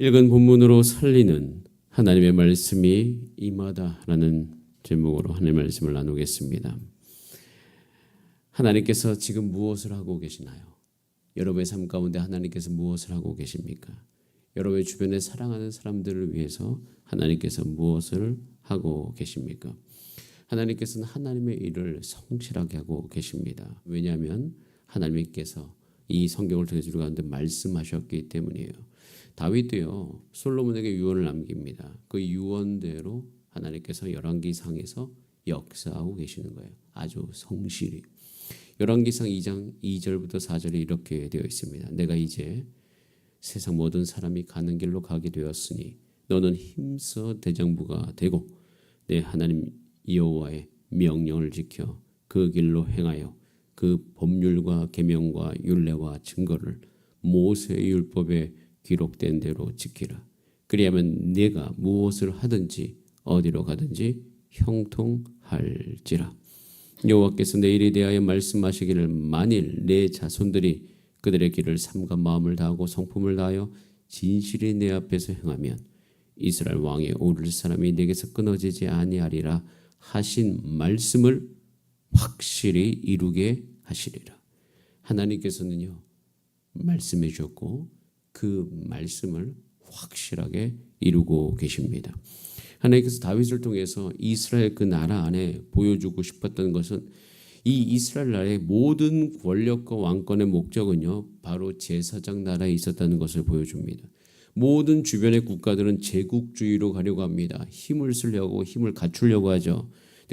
읽은 본문으로 살리는 하나님의 말씀이 임하다라는 제목으로 하나님의 말씀을 나누겠습니다. 하나님께서 지금 무엇을 하고 계시나요? 여러분의 삶 가운데 하나님께서 무엇을 하고 계십니까? 여러분의 주변에 사랑하는 사람들을 위해서 하나님께서 무엇을 하고 계십니까? 하나님께서는 하나님의 일을 성실하게 하고 계십니다. 왜냐하면 하나님께서 이 성경을 통해서 우리 가운데 말씀하셨기 때문이에요. 다윗도요, 솔로몬에게 유언을 남깁니다. 그 유언대로 하나님께서 열왕기상에서 역사하고 계시는 거예요. 아주 성실히. 열왕기상 2장 2절부터 4절에 이렇게 되어 있습니다. 내가 이제 세상 모든 사람이 가는 길로 가게 되었으니 너는 힘써 대장부가 되고 내 하나님 여호와의 명령을 지켜 그 길로 행하여 그 법률과 계명과 율례와 증거를 모세의 율법에 기록된 대로 지키라. 그리하면 네가 무엇을 하든지 어디로 가든지 형통할지라. 여호와께서 내 일에 대하여 말씀하시기를 만일 내 자손들이 그들의 길을 삼가 마음을 다하고 성품을 다하여 진실이 내 앞에서 행하면 이스라엘 왕에 오를 사람이 내게서 끊어지지 아니하리라 하신 말씀을 확실히 이루게 하시리라. 하나님께서는요, 말씀해 주셨고 그 말씀을 확실하게 이루고 계십니다. 하나님께서 다윗을 통해서 이스라엘 그 나라 안에 보여주고 싶었던 것은 이 이스라엘 나라의 모든 권력과 왕권의 목적은요, 바로 제사장 나라에 있었다는 것을 보여줍니다. 모든 주변의 국가들은 제국주의로 가려고 합니다. 힘을 쓰려고 힘을 갖추려고 하죠.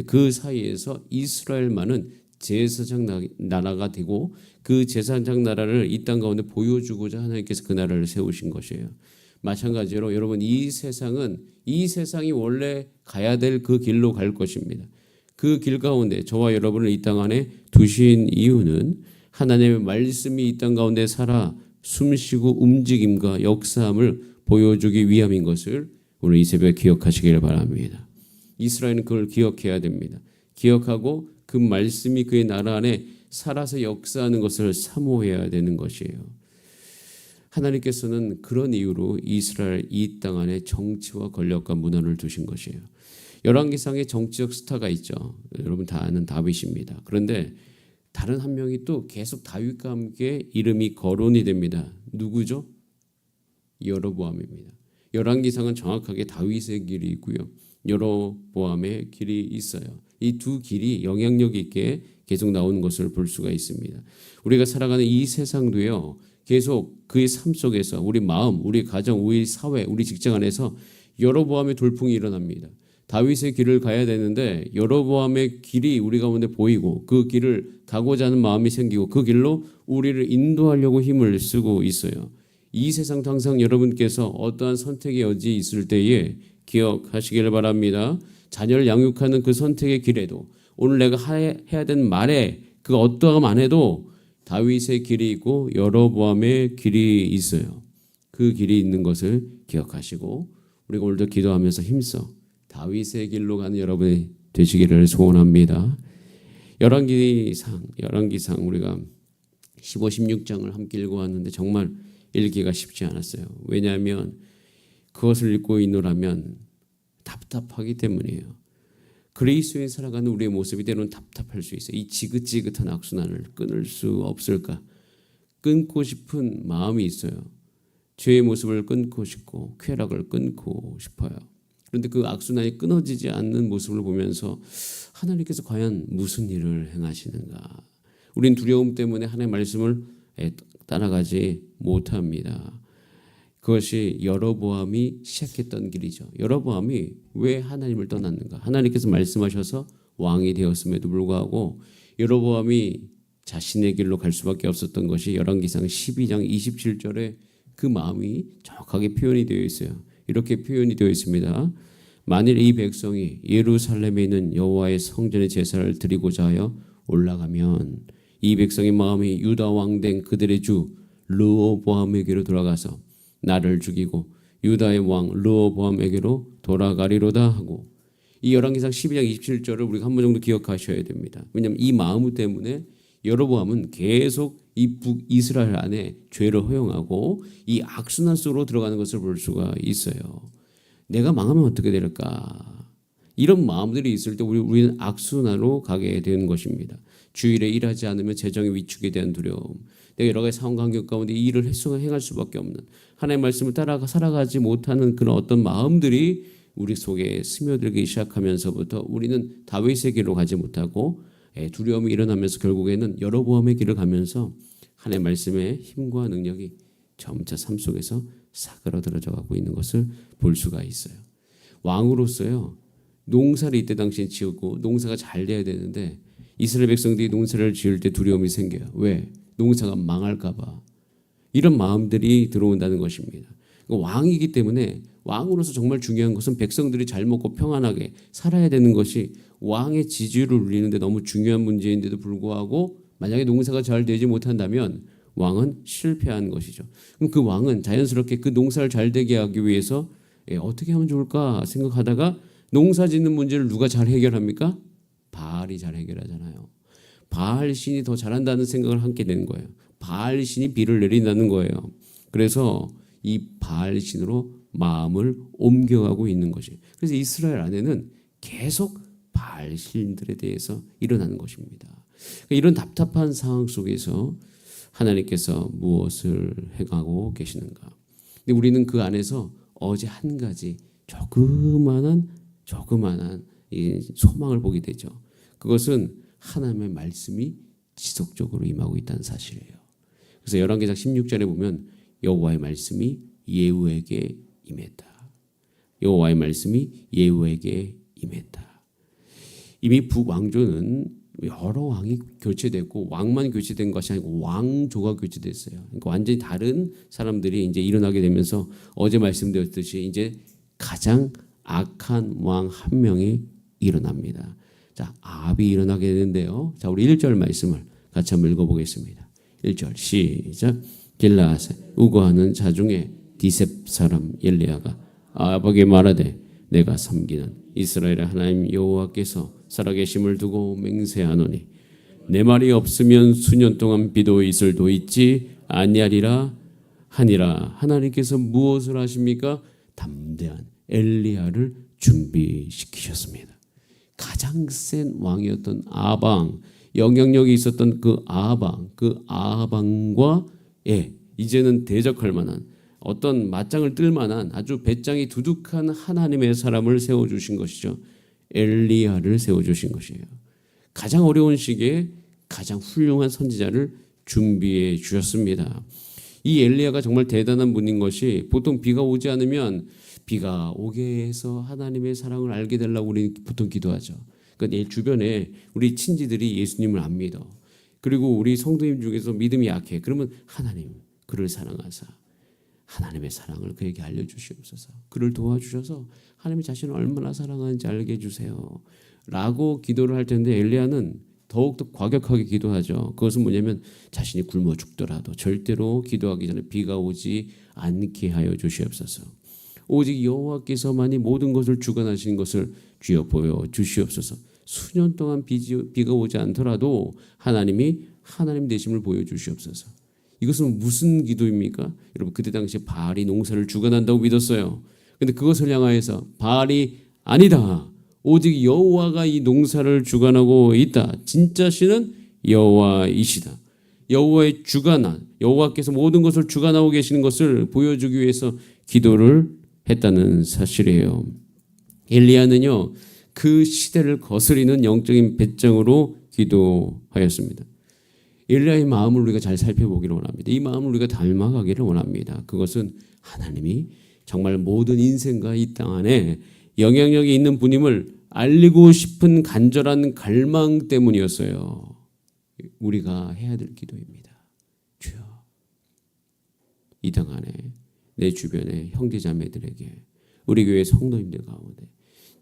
그 사이에서 이스라엘만은 제사장 나라가 되고 그 제사장 나라를 이 땅 가운데 보여주고자 하나님께서 그 나라를 세우신 것이에요. 마찬가지로 여러분, 이 세상이 원래 가야 될 그 길로 갈 것입니다. 그 길 가운데 저와 여러분을 이 땅 안에 두신 이유는 하나님의 말씀이 이 땅 가운데 살아 숨쉬고 움직임과 역사함을 보여주기 위함인 것을 오늘 이 새벽에 기억하시길 바랍니다. 이스라엘은 그걸 기억해야 됩니다. 기억하고 그 말씀이 그의 나라 안에 살아서 역사하는 것을 사모해야 되는 것이에요. 하나님께서는 그런 이유로 이스라엘 이 땅 안에 정치와 권력과 문화를 두신 것이에요. 열왕기상에 정치적 스타가 있죠. 여러분 다 아는 다윗입니다. 그런데 다른 한 명이 또 계속 다윗과 함께 이름이 거론이 됩니다. 누구죠? 여로보암입니다. 열왕기상은 정확하게 다윗의 길이 있고요, 여로보암의 길이 있어요. 이 두 길이 영향력 있게 계속 나오는 것을 볼 수가 있습니다. 우리가 살아가는 이 세상도요, 계속 그의 삶 속에서 우리 마음, 우리 가정, 우리 사회, 우리 직장 안에서 여로보암의 돌풍이 일어납니다. 다윗의 길을 가야 되는데 여로보암의 길이 우리 가운데 보이고 그 길을 가고자 하는 마음이 생기고 그 길로 우리를 인도하려고 힘을 쓰고 있어요. 이 세상도 항상 여러분께서 어떠한 선택의 여지 있을 때에 기억하시기를 바랍니다. 자녀를 양육하는 그 선택의 길에도 오늘 내가 해야 되는 말에 그 어떠함 안에도 다윗의 길이 있고 여로보암의 길이 있어요. 그 길이 있는 것을 기억하시고 우리가 오늘도 기도하면서 힘써 다윗의 길로 가는 여러분이 되시기를 소원합니다. 열왕기상 우리가 15, 16장을 함께 읽고 왔는데 정말 읽기가 쉽지 않았어요. 왜냐하면 그것을 읽고 있노라면 답답하기 때문이에요. 그리스도에 살아가는 우리의 모습이 때로는 답답할 수 있어요. 이 지긋지긋한 악순환을 끊을 수 없을까? 끊고 싶은 마음이 있어요. 죄의 모습을 끊고 싶고 쾌락을 끊고 싶어요. 그런데 그 악순환이 끊어지지 않는 모습을 보면서 하나님께서 과연 무슨 일을 행하시는가? 우린 두려움 때문에 하나님의 말씀을 따라가지 못합니다. 그것이 여로보암이 시작했던 길이죠. 여로보암이 왜 하나님을 떠났는가? 하나님께서 말씀하셔서 왕이 되었음에도 불구하고 여로보암이 자신의 길로 갈 수밖에 없었던 것이 열왕기상 12장 27절에 그 마음이 정확하게 표현이 되어 있어요. 이렇게 표현이 되어 있습니다. 만일 이 백성이 예루살렘에 있는 여호와의 성전에 제사를 드리고자 하여 올라가면 이 백성의 마음이 유다 왕 된 그들의 주 르호보암에게로 돌아가서 나를 죽이고 유다의 왕 르호보암에게로 돌아가리로다 하고, 이 열왕기상 12장 27절을 우리가 한 번 정도 기억하셔야 됩니다. 왜냐하면 이 마음 때문에 여로보암은 계속 이 북이스라엘 안에 죄를 허용하고 이 악순환 속으로 들어가는 것을 볼 수가 있어요. 내가 망하면 어떻게 될까? 이런 마음들이 있을 때 우리는 악순환으로 가게 되는 것입니다. 주일에 일하지 않으면 재정의 위축에 대한 두려움, 내가 여러 가지 상황 환경 가운데 이 일을 행할 수밖에 없는, 하나님의 말씀을 따라 살아가지 못하는 그런 어떤 마음들이 우리 속에 스며들기 시작하면서부터 우리는 다윗의 길로 가지 못하고 두려움이 일어나면서 결국에는 여로보암의 길을 가면서 하나님의 말씀의 힘과 능력이 점차 삶 속에서 사그라들어져 가고 있는 것을 볼 수가 있어요. 왕으로서요, 농사를 이때 당시에 지었고 농사가 잘 돼야 되는데 이스라엘 백성들이 농사를 지을 때 두려움이 생겨요. 왜? 농사가 망할까 봐. 이런 마음들이 들어온다는 것입니다. 왕이기 때문에 왕으로서 정말 중요한 것은 백성들이 잘 먹고 평안하게 살아야 되는 것이 왕의 지지율을 올리는데 너무 중요한 문제인데도 불구하고 만약에 농사가 잘 되지 못한다면 왕은 실패한 것이죠. 그럼 그 왕은 자연스럽게 그 농사를 잘 되게 하기 위해서 어떻게 하면 좋을까 생각하다가 농사 짓는 문제를 누가 잘 해결합니까? 바알이 잘 해결하잖아요. 바알 신이 더 잘한다는 생각을 하게 되는 거예요. 바알 신이 비를 내린다는 거예요. 그래서 이 바알 신으로 마음을 옮겨가고 있는 것이에요. 그래서 이스라엘 안에는 계속 바알 신들에 대해서 일어나는 것입니다. 이런 답답한 상황 속에서 하나님께서 무엇을 해가고 계시는가? 근데 우리는 그 안에서 어제 한 가지 조그만한 이 소망을 보게 되죠. 그것은 하나님의 말씀이 지속적으로 임하고 있다는 사실이에요. 그래서 열왕기상 16절에 보면 여호와의 말씀이 예후에게 임했다. 여호와의 말씀이 예후에게 임했다. 이미 북왕조는 여러 왕이 교체됐고 왕만 교체된 것이 아니고 왕조가 교체됐어요. 그러니까 완전히 다른 사람들이 이제 일어나게 되면서 어제 말씀드렸듯이 이제 가장 악한 왕 한 명이 일어납니다. 자, 아합이 일어나게 되는데요. 자, 우리 1절 말씀을 같이 한번 읽어보겠습니다. 1절 시작. 길라앗에 우거하는 자 중에 디셉 사람 엘리야가 아합에게 말하되 내가 섬기는 이스라엘의 하나님 여호와께서 살아계심을 두고 맹세하노니 내 말이 없으면 수년 동안 비도 이슬도 있지 아니하리라 하니라. 하나님께서 무엇을 하십니까? 담대한 엘리야를 준비시키셨습니다. 가장 센 왕이었던 아방, 영향력이 있었던 그 아방과 이제는 대적할 만한 어떤 맞짱을 뜰 만한 아주 배짱이 두둑한 하나님의 사람을 세워주신 것이죠. 엘리야를 세워주신 것이에요. 가장 어려운 시기에 가장 훌륭한 선지자를 준비해 주셨습니다. 이 엘리야가 정말 대단한 분인 것이 보통 비가 오지 않으면 비가 오게 해서 하나님의 사랑을 알게 되려고 우리는 보통 기도하죠. 그러니까 내 주변에 우리 친지들이 예수님을 안 믿어. 그리고 우리 성도님 중에서 믿음이 약해. 그러면 하나님 그를 사랑하사 하나님의 사랑을 그에게 알려주시옵소서. 그를 도와주셔서 하나님의 자신을 얼마나 사랑하는지 알게 해주세요. 라고 기도를 할 텐데 엘리야는 더욱더 과격하게 기도하죠. 그것은 뭐냐면 자신이 굶어 죽더라도 절대로 기도하기 전에 비가 오지 않게 하여 주시옵소서. 오직 여호와께서만이 모든 것을 주관하시는 것을 주여 보여 주시옵소서. 수년 동안 비가 오지 않더라도 하나님이 하나님 되심을 보여주시옵소서. 이것은 무슨 기도입니까? 여러분 그때 당시에 바알이 농사를 주관한다고 믿었어요. 그런데 그것을 향하여서 바알이 아니다. 오직 여호와가 이 농사를 주관하고 있다. 진짜 신은 여호와이시다. 여호와의 주관한 여호와께서 모든 것을 주관하고 계시는 것을 보여주기 위해서 기도를 했다는 사실이에요. 엘리야는요 그 시대를 거스리는 영적인 배짱으로 기도하였습니다. 엘리야의 마음을 우리가 잘 살펴보기를 원합니다. 이 마음을 우리가 닮아가기를 원합니다. 그것은 하나님이 정말 모든 인생과 이 땅 안에 영향력이 있는 분임을 알리고 싶은 간절한 갈망 때문이었어요. 우리가 해야 될 기도입니다. 주여, 이 땅 안에 내 주변의 형제자매들에게 우리 교회 성도님들 가운데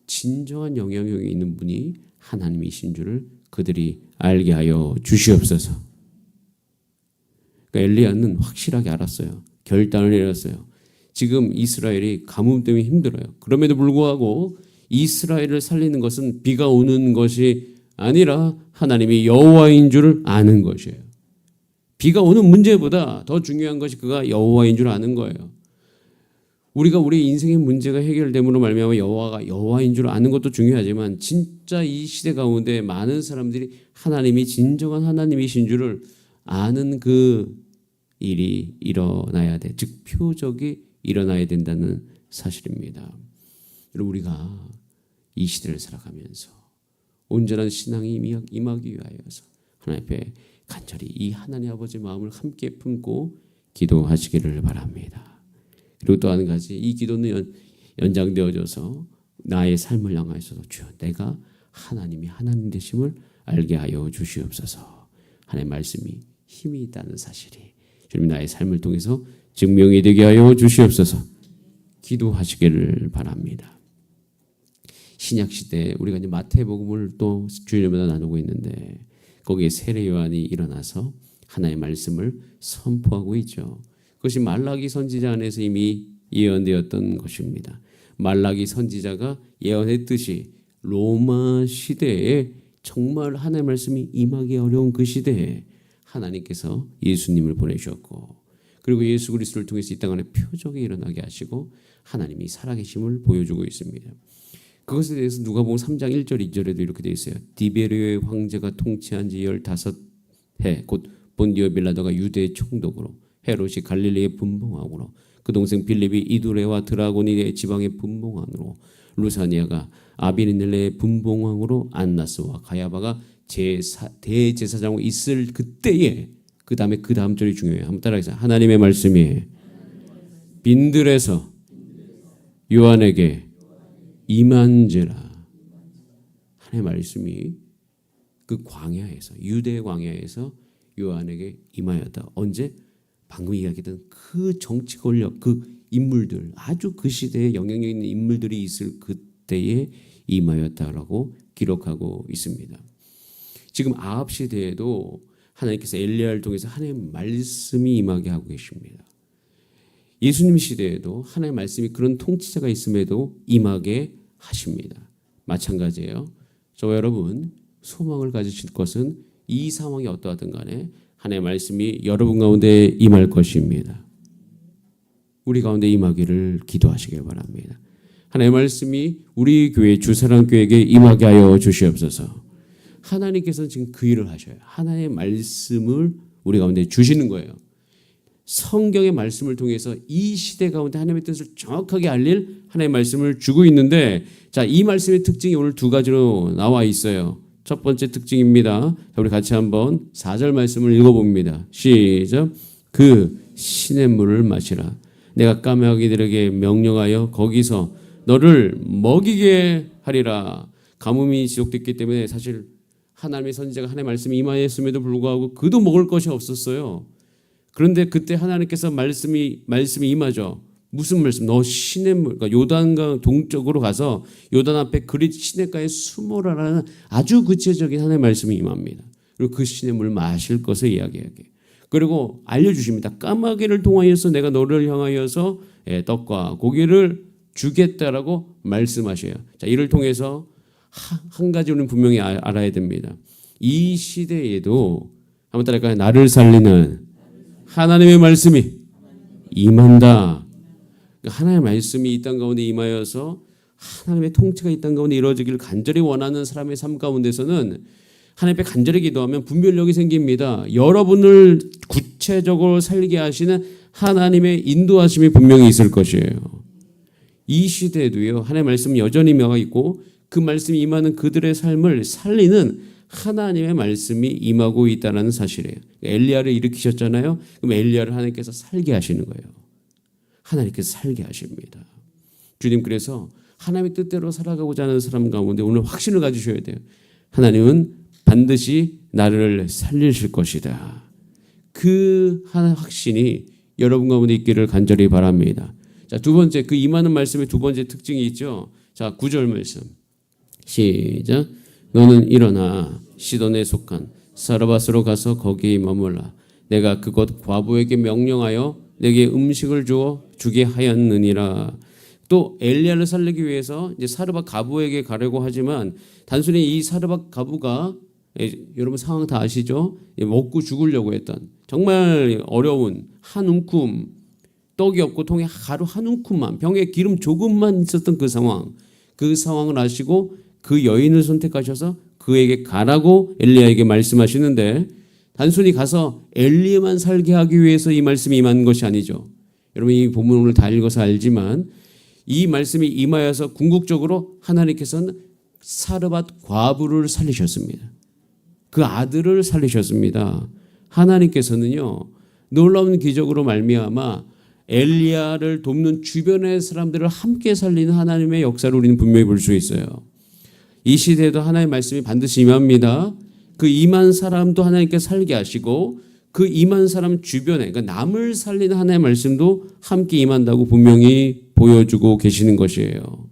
진정한 영향력이 있는 분이 하나님이신 줄을 그들이 알게 하여 주시옵소서. 그러니까 엘리야는 확실하게 알았어요. 결단을 내렸어요. 지금 이스라엘이 가뭄 때문에 힘들어요. 그럼에도 불구하고 이스라엘을 살리는 것은 비가 오는 것이 아니라 하나님이 여호와인 줄을 아는 것이에요. 비가 오는 문제보다 더 중요한 것이 그가 여호와인 줄 아는 거예요. 우리가 우리 인생의 문제가 해결됨으로 말미암아 여호와가 여호와인 줄 아는 것도 중요하지만 진짜 이 시대 가운데 많은 사람들이 하나님이 진정한 하나님이신 줄을 아는 그 일이 일어나야 돼. 즉 표적이 일어나야 된다는 사실입니다. 여러분, 우리가 이 시대를 살아가면서 온전한 신앙이 임하기 위하여서 하나님 앞에 간절히 이 하나님 아버지의 마음을 함께 품고 기도하시기를 바랍니다. 그리고 또 한 가지, 이 기도는 연장되어져서 나의 삶을 향하여서 주여 내가 하나님이 하나님 되심을 알게 하여 주시옵소서. 하나님의 말씀이 힘이 있다는 사실이 주님 나의 삶을 통해서 증명이 되게 하여 주시옵소서. 기도하시기를 바랍니다. 신약 시대에 우리가 이제 마태복음을 또 주일마다 나누고 있는데 거기에 세례 요한이 일어나서 하나님의 말씀을 선포하고 있죠. 그것이 말라기 선지자 안에서 이미 예언되었던 것입니다. 말라기 선지자가 예언했듯이 로마 시대에 정말 하나님의 말씀이 임하기 어려운 그 시대에 하나님께서 예수님을 보내주셨고 그리고 예수 그리스도를 통해서 이 땅 안에 표적이 일어나게 하시고 하나님이 살아계심을 보여주고 있습니다. 그것에 대해서 누가복음 3장 1절 2절에도 이렇게 되어 있어요. 디베르의 황제가 통치한 지 15해 곧 본디오 빌라도가 유대의 총독으로 헤롯이 갈릴리의 분봉왕으로 그 동생 빌립이 이두레와 드라고니의 지방의 분봉왕으로 루사니아가 아비니넬레의 분봉왕으로 안나스와 가야바가 대제사장으로 있을 그때에 그 다음 절이 중요해요. 한번 따라하겠습니다. 하나님의 말씀이 빈들에서 요한에게 임한지라. 하나님의 말씀이 그 광야에서 유대 광야에서 요한에게 임하였다. 언제? 방금 이야기했던 그 정치 권력 그 인물들 아주 그 시대에 영향력 있는 인물들이 있을 그때에 임하였다라고 기록하고 있습니다. 지금 아합 시대에도 하나님께서 엘리야를 통해서 하나님의 말씀이 임하게 하고 계십니다. 예수님 시대에도 하나님의 말씀이 그런 통치자가 있음에도 임하게 하십니다. 마찬가지예요. 저와 여러분 소망을 가지실 것은 이 상황이 어떠하든 간에 하나님의 말씀이 여러분 가운데 임할 것입니다. 우리 가운데 임하기를 기도하시길 바랍니다. 하나님의 말씀이 우리 교회 주사랑교회에게 임하게 하여 주시옵소서. 하나님께서는 지금 그 일을 하셔요. 하나님의 말씀을 우리 가운데 주시는 거예요. 성경의 말씀을 통해서 이 시대 가운데 하나님의 뜻을 정확하게 알릴 하나님의 말씀을 주고 있는데 자, 이 말씀의 특징이 오늘 두 가지로 나와 있어요. 첫 번째 특징입니다. 우리 같이 한번 4절 말씀을 읽어봅니다. 시작. 그 시냇물을 마시라. 내가 까마귀들에게 명령하여 거기서 너를 먹이게 하리라. 가뭄이 지속됐기 때문에 사실 하나님의 선지자가 하나님의 말씀이 임하였음에도 불구하고 그도 먹을 것이 없었어요. 그런데 그때 하나님께서 말씀이 임하죠. 무슨 말씀? 너 시냇물, 그러니까 요단강 동쪽으로 가서 요단 앞에 그릿 시냇가에 숨어라라는 아주 구체적인 하나님의 말씀이 임합니다. 그리고 그 시냇물을 마실 것을 이야기하게. 그리고 알려주십니다. 까마귀를 통하여서 내가 너를 향하여서 떡과 고기를 주겠다라고 말씀하셔요. 자, 이를 통해서 한 가지 우리는 분명히 알아야 됩니다. 이 시대에도 한번 따라할까요? 나를 살리는 하나님의 말씀이 임한다. 하나님의 말씀이 이 땅 가운데 임하여서 하나님의 통치가 이 땅 가운데 이루어지기를 간절히 원하는 사람의 삶 가운데서는 하나님 앞에 간절히 기도하면 분별력이 생깁니다. 여러분을 구체적으로 살게 하시는 하나님의 인도하심이 분명히 있을 것이에요. 이 시대에도요. 하나님의 말씀은 여전히 임하고 있고 그 말씀이 임하는 그들의 삶을 살리는 하나님의 말씀이 임하고 있다는 사실이에요. 엘리야를 일으키셨잖아요. 그럼 엘리야를 하나님께서 살게 하시는 거예요. 하나님께서 살게 하십니다. 주님 그래서 하나님의 뜻대로 살아가고자 하는 사람 가운데 오늘 확신을 가지셔야 돼요. 하나님은 반드시 나를 살리실 것이다. 그 확신이 여러분 가운데 있기를 간절히 바랍니다. 자, 두 번째 그 임하는 말씀의 두 번째 특징이 있죠. 자, 9절 말씀 시작. 너는 일어나 시돈에 속한 사르밧으로 가서 거기 머물라. 내가 그곳 과부에게 명령하여 내게 음식을 주게 하였느니라. 또 엘리야를 살리기 위해서 이제 사르밧 과부에게 가려고 하지만 단순히 이 사르밧 과부가 여러분 상황 다 아시죠? 먹고 죽으려고 했던 정말 어려운 한 움큼 떡이 없고 통에 가루 한 움큼만 병에 기름 조금만 있었던 그 상황을 아시고 그 여인을 선택하셔서 그에게 가라고 엘리야에게 말씀하시는데 단순히 가서 엘리야만 살게 하기 위해서 이 말씀이 임한 것이 아니죠. 여러분 이 본문 오늘 다 읽어서 알지만 이 말씀이 임하여서 궁극적으로 하나님께서는 사르밧 과부를 살리셨습니다. 그 아들을 살리셨습니다. 하나님께서는요 놀라운 기적으로 말미암아 엘리야를 돕는 주변의 사람들을 함께 살리는 하나님의 역사를 우리는 분명히 볼 수 있어요. 이 시대에도 하나님의 말씀이 반드시 임합니다. 그 임한 사람도 하나님께 살게 하시고 그 임한 사람 주변에 그러니까 남을 살리는 하나님의 말씀도 함께 임한다고 분명히 보여주고 계시는 것이에요.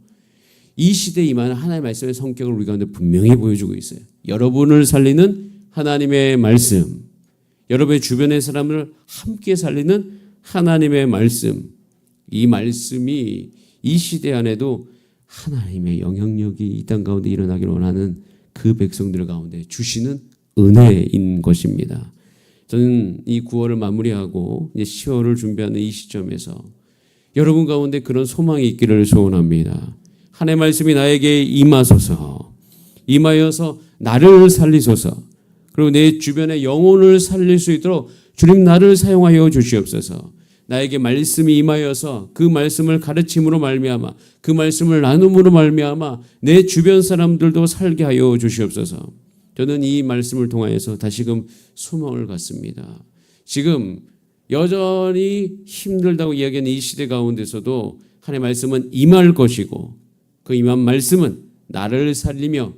이 시대에 임하는 하나님의 말씀의 성격을 우리 가운데 분명히 보여주고 있어요. 여러분을 살리는 하나님의 말씀, 여러분의 주변의 사람을 함께 살리는 하나님의 말씀, 이 말씀이 이 시대 안에도 하나님의 영향력이 이 땅 가운데 일어나기를 원하는 그 백성들 가운데 주시는 은혜인 것입니다. 저는 이 9월을 마무리하고 이제 10월을 준비하는 이 시점에서 여러분 가운데 그런 소망이 있기를 소원합니다. 하나님의 말씀이 나에게 임하여서 나를 살리소서. 그리고 내 주변의 영혼을 살릴 수 있도록 주님 나를 사용하여 주시옵소서. 나에게 말씀이 임하여서 그 말씀을 가르침으로 말미암아 그 말씀을 나눔으로 말미암아 내 주변 사람들도 살게 하여 주시옵소서. 저는 이 말씀을 통하여서 다시금 소망을 갖습니다. 지금 여전히 힘들다고 이야기하는 이 시대 가운데서도 하나님의 말씀은 임할 것이고 그 임한 말씀은 나를 살리며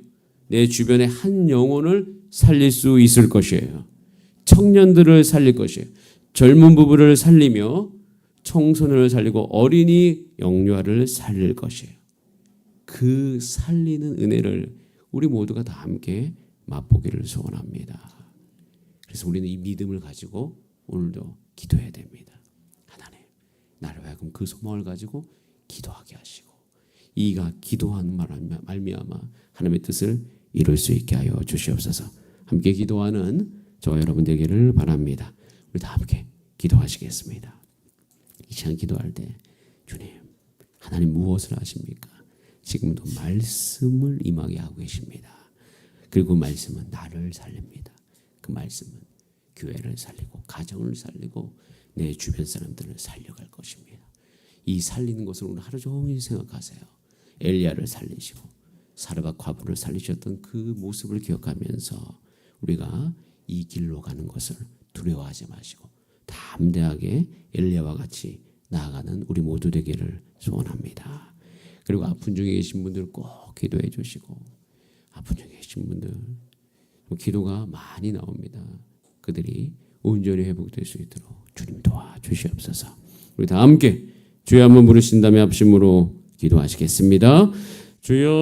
내 주변의 한 영혼을 살릴 수 있을 것이에요. 청년들을 살릴 것이에요. 젊은 부부를 살리며 청소년을 살리고 어린이 영유아를 살릴 것이에요. 그 살리는 은혜를 우리 모두가 다 함께 맛보기를 소원합니다. 그래서 우리는 이 믿음을 가지고 오늘도 기도해야 됩니다. 하나님, 나를 하여금 그 소망을 가지고 기도하게 하시고 이가 기도하는 말미암아 하나님의 뜻을 이룰 수 있게 하여 주시옵소서. 함께 기도하는 저와 여러분 되기를 바랍니다. 우리 다 함께 기도하시겠습니다. 이 시간 기도할 때 주님, 하나님 무엇을 하십니까? 지금도 말씀을 임하게 하고 계십니다. 그리고 말씀은 나를 살립니다. 그 말씀은 교회를 살리고 가정을 살리고 내 주변 사람들을 살려갈 것입니다. 이 살리는 것을 오늘 하루 종일 생각하세요. 엘리야를 살리시고 사르밧 과부를 살리셨던 그 모습을 기억하면서 우리가 이 길로 가는 것을 두려워하지 마시고 담대하게 엘리야와 같이 나아가는 우리 모두 되기를 소원합니다. 그리고 아픈 중에 계신 분들 꼭 기도해 주시고 아픈 중에 계신 분들 기도가 많이 나옵니다. 그들이 온전히 회복될 수 있도록 주님 도와주시옵소서. 우리 다 함께 주여 한번 부르신 다음에 합심으로 기도하시겠습니다. 주여